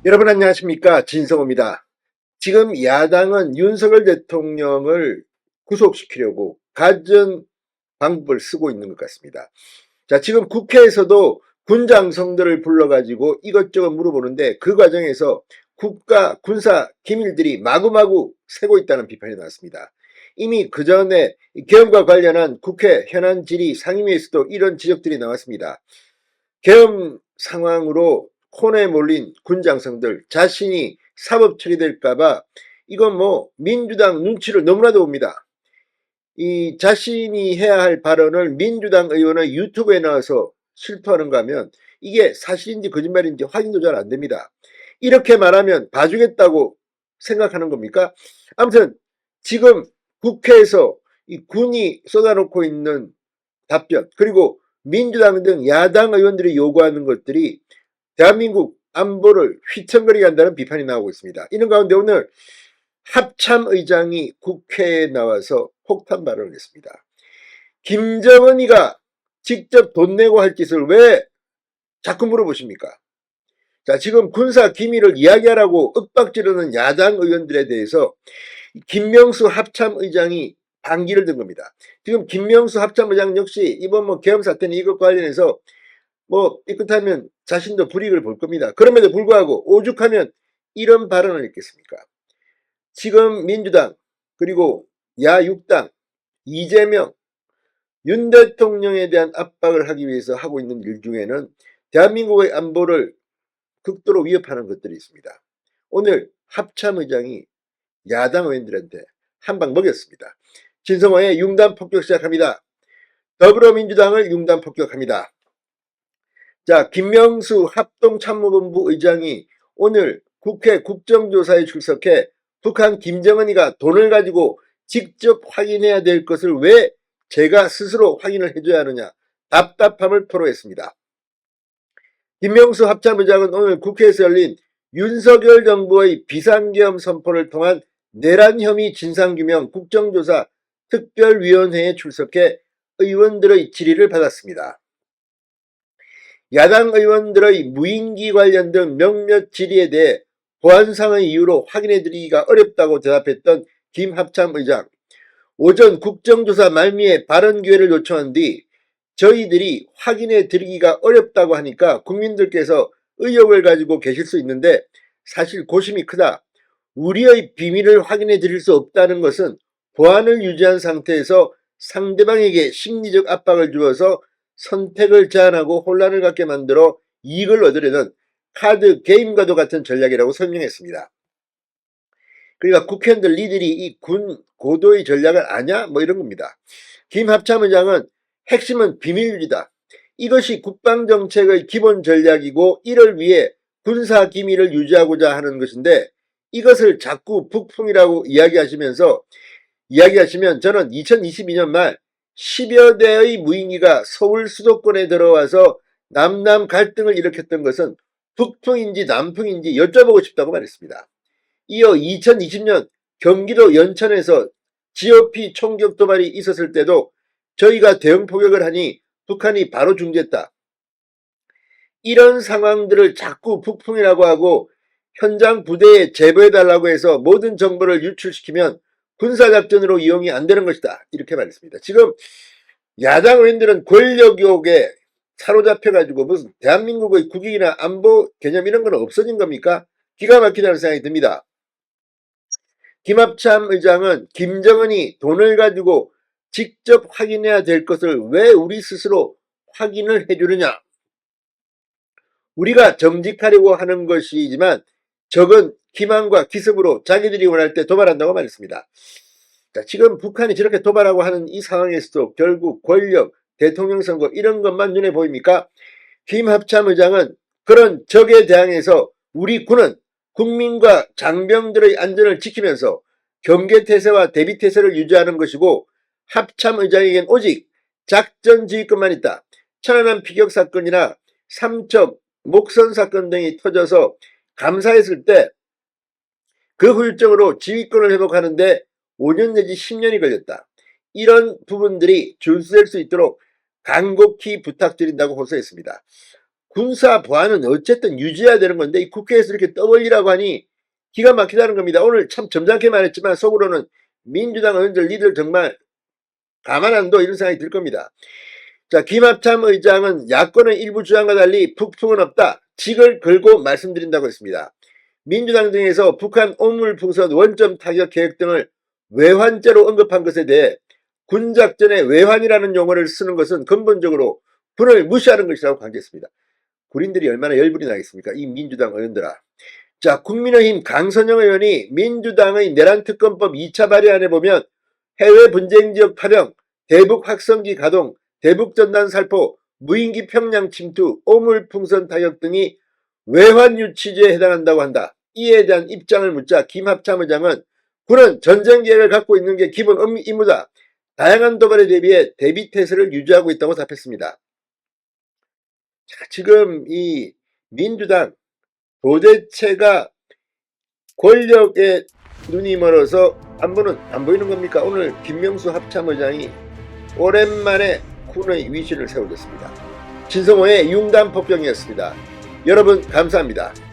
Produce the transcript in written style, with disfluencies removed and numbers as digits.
여러분 안녕하십니까, 진성호입니다. 지금 야당은 윤석열 대통령을 구속시키려고 갖은 방법을 쓰고 있는 것 같습니다. 자, 지금 국회에서도 군장성들을 불러가지고 이것저것 물어보는데 그 과정에서 국가 군사 기밀들이 마구마구 새고 있다는 비판이 나왔습니다. 이미 그 전에 계엄과 관련한 국회 현안 질의 상임위에서도 이런 지적들이 나왔습니다. 계엄 상황으로 코너에 몰린 군장성들 자신이 사법 처리될까봐 이건 뭐 민주당 눈치를 너무나도 봅니다. 이 자신이 해야 할 발언을 민주당 의원의 유튜브에 나와서 실토하는가 하면 이게 사실인지 거짓말인지 확인도 잘 안 됩니다. 이렇게 말하면 봐주겠다고 생각하는 겁니까? 아무튼 지금 국회에서 이 군이 쏟아놓고 있는 답변, 그리고 민주당 등 야당 의원들이 요구하는 것들이 대한민국 안보를 휘청거리게 한다는 비판이 나오고 있습니다. 이런 가운데 오늘 합참의장이 국회에 나와서 폭탄 발언을 했습니다. 김정은이가 직접 돈 내고 할 짓을 왜 자꾸 물어보십니까? 자, 지금 군사 기밀을 이야기하라고 윽박지르는 야당 의원들에 대해서 김명수 합참의장이 반기를 든 겁니다. 지금 김명수 합참의장 역시 이번 계엄 사태는 이것과 관련해서 삐끗하면 자신도 불이익을 볼 겁니다. 그럼에도 불구하고 오죽하면 이런 발언을 했겠습니까? 지금 민주당 그리고 야6당 이재명 윤 대통령에 대한 압박을 하기 위해서 하고 있는 일 중에는 대한민국의 안보를 극도로 위협하는 것들이 있습니다. 오늘 합참의장이 야당 의원들한테 한 방 먹였습니다. 진성호의 융단 폭격 시작합니다. 더불어민주당을 융단 폭격합니다. 자, 김명수 합동참모본부 의장이 오늘 국회 국정조사에 출석해 북한 김정은이가 돈을 가지고 직접 확인해야 될 것을 왜 제가 스스로 확인을 해줘야 하느냐 답답함을 토로했습니다. 김명수 합참의장은 오늘 국회에서 열린 윤석열 정부의 비상계엄 선포를 통한 내란 혐의 진상규명 국정조사 특별위원회에 출석해 의원들의 질의를 받았습니다. 야당 의원들의 무인기 관련된 몇몇 질의에 대해 보안상의 이유로 확인해드리기가 어렵다고 대답했던 김 합참의장, 오전 국정조사 말미에 발언 기회를 요청한 뒤 저희들이 확인해드리기가 어렵다고 하니까 국민들께서 의혹을 가지고 계실 수 있는데 사실 고심이 크다. 우리의 비밀을 확인해드릴 수 없다는 것은 보안을 유지한 상태에서 상대방에게 심리적 압박을 주어서 선택을 제한하고 혼란을 갖게 만들어 이익을 얻으려는 카드 게임과도 같은 전략이라고 설명했습니다. 그러니까 국회의원들 니들이 이 군 고도의 전략을 아냐? 이런 겁니다. 김 합참의장은 핵심은 비밀유지다. 이것이 국방정책의 기본 전략이고 이를 위해 군사 기밀을 유지하고자 하는 것인데 이것을 자꾸 북풍이라고 이야기하시면 저는 2022년 말 10여 대의 무인기가 서울 수도권에 들어와서 남남 갈등을 일으켰던 것은 북풍인지 남풍인지 여쭤보고 싶다고 말했습니다. 이어 2020년 경기도 연천에서 GOP 총격 도발이 있었을 때도 저희가 대응 포격을 하니 북한이 바로 중지했다. 이런 상황들을 자꾸 북풍이라고 하고 현장 부대에 제보해달라고 해서 모든 정보를 유출시키면 군사작전으로 이용이 안 되는 것이다. 이렇게 말했습니다. 지금 야당 의원들은 권력욕에 사로잡혀가지고 무슨 대한민국의 국익이나 안보 개념 이런 건 없어진 겁니까? 기가 막히다는 생각이 듭니다. 김합참 의장은 김정은이 돈을 가지고 직접 확인해야 될 것을 왜 우리 스스로 확인을 해주느냐. 우리가 정직하려고 하는 것이지만 적은 기만과 기습으로 자기들이 원할 때 도발한다고 말했습니다. 자, 지금 북한이 저렇게 도발하고 하는 이 상황에서도 결국 권력, 대통령 선거 이런 것만 눈에 보입니까? 김 합참의장은 그런 적에 대항해서 우리 군은 국민과 장병들의 안전을 지키면서 경계태세와 대비태세를 유지하는 것이고 합참의장에겐 오직 작전지휘권만 있다. 천안함 피격 사건이나 삼척 목선 사건 등이 터져서 감사했을 때 그 후유증으로 지휘권을 회복하는데 5년 내지 10년이 걸렸다. 이런 부분들이 준수될 수 있도록 간곡히 부탁드린다고 호소했습니다. 군사 보안은 어쨌든 유지해야 되는 건데 이 국회에서 이렇게 떠벌리라고 하니 기가 막히다는 겁니다. 오늘 참 점잖게 말했지만 속으로는 민주당 의원들 니들 정말 가만 안 둬 이런 생각이 들 겁니다. 자, 김합참 의장은 야권의 일부 주장과 달리 북풍은 없다. 직을 걸고 말씀드린다고 했습니다. 민주당 등에서 북한 오물풍선 원점 타격 계획 등을 외환죄로 언급한 것에 대해 군작전에 외환이라는 용어를 쓰는 것은 근본적으로 군을 무시하는 것이라고 강조했습니다. 군인들이 얼마나 열불이 나겠습니까? 이 민주당 의원들아. 자, 국민의힘 강선영 의원이 민주당의 내란특검법 2차 발의안에 보면 해외 분쟁지역 파병, 대북 확성기 가동, 대북전단 살포, 무인기 평양 침투, 오물풍선 타격 등이 외환 유치죄에 해당한다고 한다. 이에 대한 입장을 묻자 김합참 의장은 군은 전쟁 계획을 갖고 있는 게 기본 임무다. 다양한 도발에 대비해 대비태세를 유지하고 있다고 답했습니다. 자, 지금 이 민주당 도대체가 권력에 눈이 멀어서 안 보이는 겁니까? 오늘 김명수 합참의장이 오랜만에 군의 위신을 세우겠습니다. 진성호의 융단폭격이었습니다. 여러분 감사합니다.